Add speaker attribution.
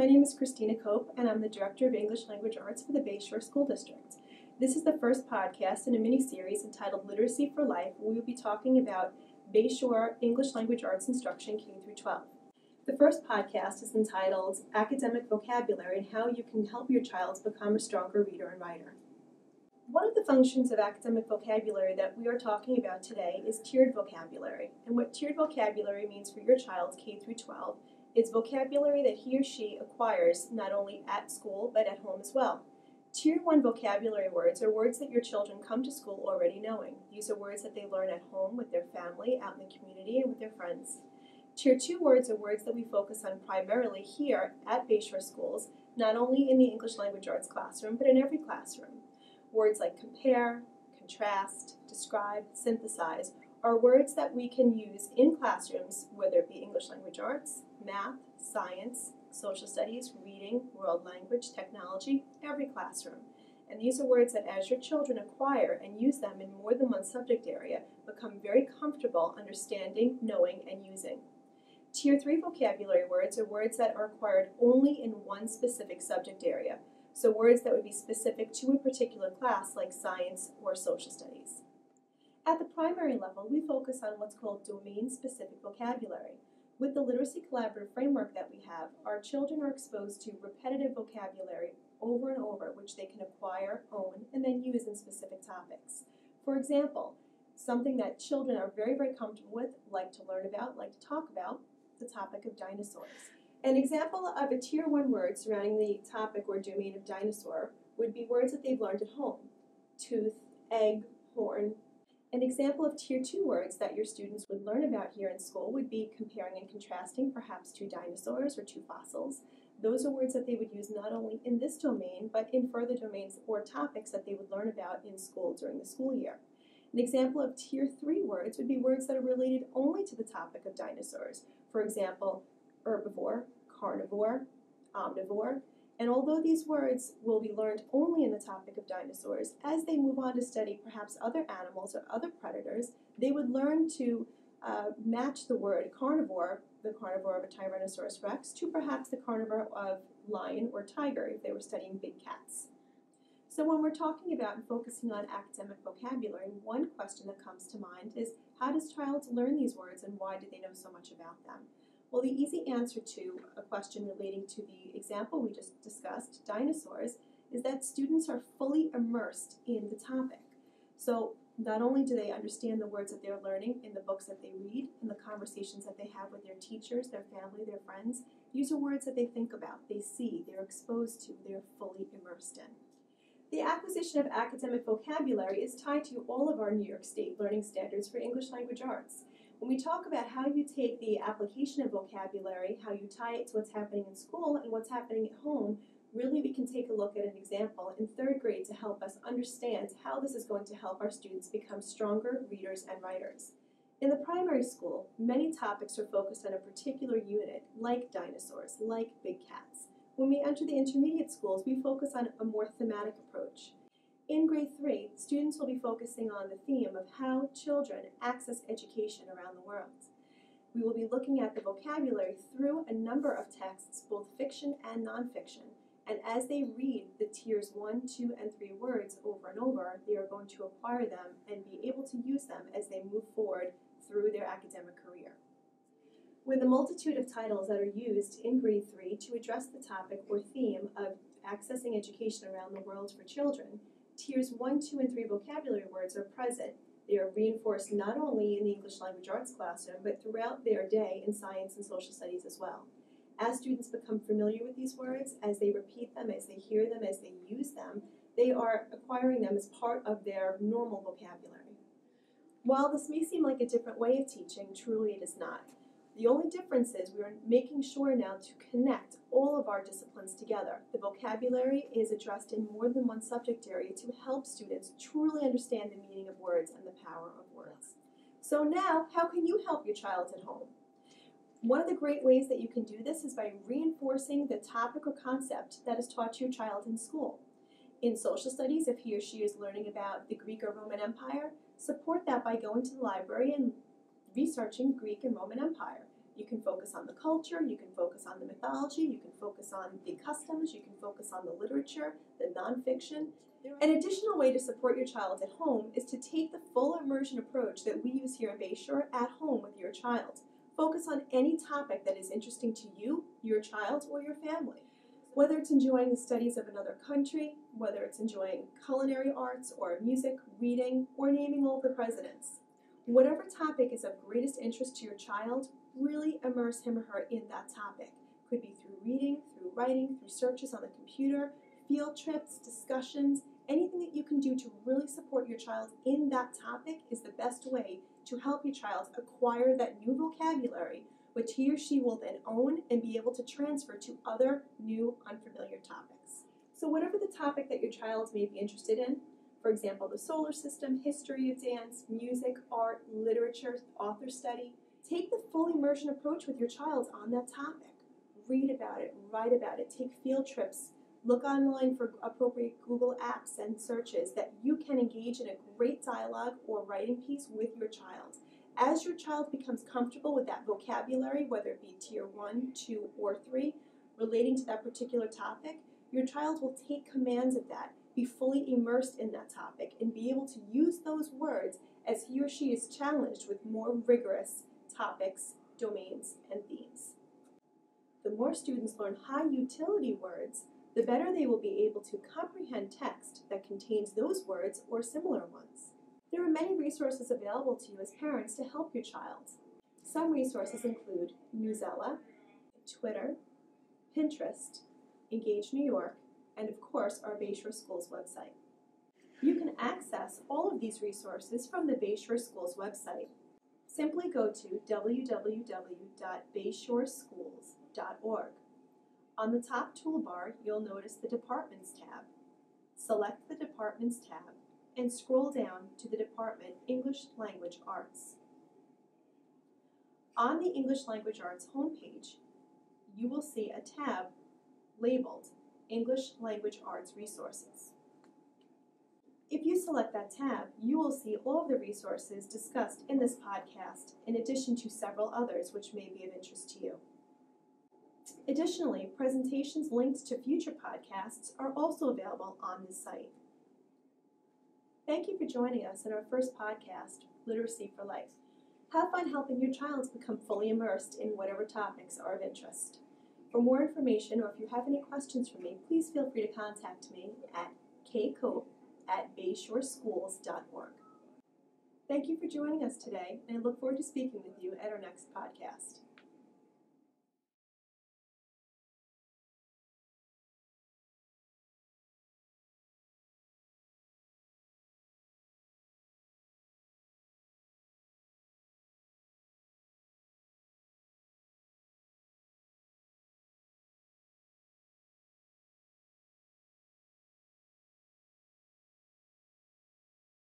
Speaker 1: my name is Kristina Cope, and I'm the Director of English Language Arts for the Bayshore School District. This is the first podcast in a mini-series entitled Literacy for Life, where we will be talking about Bayshore English Language Arts instruction K through 12. The first podcast is entitled Academic Vocabulary and How You Can Help Your Child Become a Stronger Reader and Writer. One of the functions of academic vocabulary that we are talking about today is tiered vocabulary. And what tiered vocabulary means for your child K through 12 is vocabulary that he or she acquires not only at school but at home as well. Tier 1 vocabulary words are words that your children come to school already knowing. These are words that they learn at home with their family, out in the community, and with their friends. Tier 2 words are words that we focus on primarily here at Bayshore schools, not only in the English Language Arts classroom, but in every classroom. Words like compare, contrast, describe, synthesize are words that we can use in classrooms, whether it be English Language Arts, math, science, social studies, reading, world language, technology, every classroom. And these are words that as your children acquire and use them in more than one subject area, become very comfortable understanding, knowing, and using. Tier 3 vocabulary words are words that are acquired only in one specific subject area. So words that would be specific to a particular class like science or social studies. At the primary level, we focus on what's called domain-specific vocabulary. With the Literacy Collaborative framework that we have, our children are exposed to repetitive vocabulary over and over, which they can acquire, own, and then use in specific topics. For example, something that children are very, very comfortable with, like to learn about, like to talk about, the topic of dinosaurs. An example of a Tier 1 word surrounding the topic or domain of dinosaur would be words that they've learned at home. Tooth, egg, horn. An example of Tier 2 words that your students would learn about here in school would be comparing and contrasting perhaps two dinosaurs or two fossils. Those are words that they would use not only in this domain, but in further domains or topics that they would learn about in school during the school year. An example of Tier 3 words would be words that are related only to the topic of dinosaurs. For example, herbivore, carnivore, omnivore, and although these words will be learned only in the topic of dinosaurs, as they move on to study perhaps other animals or other predators, they would learn to match the word carnivore, the carnivore of a Tyrannosaurus rex, to perhaps the carnivore of lion or tiger if they were studying big cats. So when we're talking about and focusing on academic vocabulary, one question that comes to mind is, how does child learn these words and why do they know so much about them? Well, the easy answer to a question relating to the example we just discussed, dinosaurs, is that students are fully immersed in the topic. So not only do they understand the words that they're learning in the books that they read, in the conversations that they have with their teachers, their family, their friends, these are words that they think about, they see, they're exposed to, they're fully immersed in. The acquisition of academic vocabulary is tied to all of our New York State learning standards for English Language Arts. When we talk about how you take the application of vocabulary, how you tie it to what's happening in school and what's happening at home, really we can take a look at an example in 3rd grade to help us understand how this is going to help our students become stronger readers and writers. In the primary school, many topics are focused on a particular unit, like dinosaurs, like big cats. When we enter the intermediate schools, we focus on a more thematic approach. In grade 3, students will be focusing on the theme of how children access education around the world. We will be looking at the vocabulary through a number of texts, both fiction and nonfiction, and as they read the tiers 1, 2, and 3 words over and over, they are going to acquire them and be able to use them as they move forward through their academic career. With the multitude of titles that are used in grade 3 to address the topic or theme of accessing education around the world for children, Tiers 1, 2, and 3 vocabulary words are present. They are reinforced not only in the English Language Arts classroom, but throughout their day in science and social studies as well. As students become familiar with these words, as they repeat them, as they hear them, as they use them, they are acquiring them as part of their normal vocabulary. While this may seem like a different way of teaching, truly it is not. The only difference is we are making sure now to connect all of our disciplines together. The vocabulary is addressed in more than one subject area to help students truly understand the meaning of words and the power of words. So now, how can you help your child at home? One of the great ways that you can do this is by reinforcing the topic or concept that is taught to your child in school. In social studies, if he or she is learning about the Greek or Roman Empire, support that by going to the library and researching Greek and Roman Empire. You can focus on the culture, you can focus on the mythology, you can focus on the customs, you can focus on the literature, the nonfiction. An additional way to support your child at home is to take the full immersion approach that we use here at Bayshore at home with your child. Focus on any topic that is interesting to you, your child, or your family. Whether it's enjoying the studies of another country, whether it's enjoying culinary arts or music, reading, or naming all the presidents. Whatever topic is of greatest interest to your child, really immerse him or her in that topic. Could be through reading, through writing, through searches on the computer, field trips, discussions. Anything that you can do to really support your child in that topic is the best way to help your child acquire that new vocabulary, which he or she will then own and be able to transfer to other new unfamiliar topics. So whatever the topic that your child may be interested in, for example, the solar system, history of dance, music, art, literature, author study, take the full immersion approach with your child on that topic. Read about it, write about it, take field trips, look online for appropriate Google apps and searches that you can engage in a great dialogue or writing piece with your child. As your child becomes comfortable with that vocabulary, whether it be tier 1, 2, or 3, relating to that particular topic, your child will take commands of that, be fully immersed in that topic, and be able to use those words as he or she is challenged with more rigorous topics, domains, and themes. The more students learn high utility words, the better they will be able to comprehend text that contains those words or similar ones. There are many resources available to you as parents to help your child. Some resources include Newsella, Twitter, Pinterest, Engage New York, and of course our Bayshore Schools website. You can access all of these resources from the Bayshore Schools website. Simply go to www.bayshoreschools.org. On the top toolbar, you'll notice the Departments tab. Select the Departments tab and scroll down to the Department English Language Arts. On the English Language Arts homepage, you will see a tab labeled English Language Arts Resources. If you select that tab, you will see all of the resources discussed in this podcast, in addition to several others which may be of interest to you. Additionally, presentations linked to future podcasts are also available on this site. Thank you for joining us in our first podcast, Literacy for Life. Have fun helping your child become fully immersed in whatever topics are of interest. For more information, or if you have any questions for me, please feel free to contact me at kcope@bayshoreschools.org. Thank you for joining us today, and I look forward to speaking with you at our next podcast.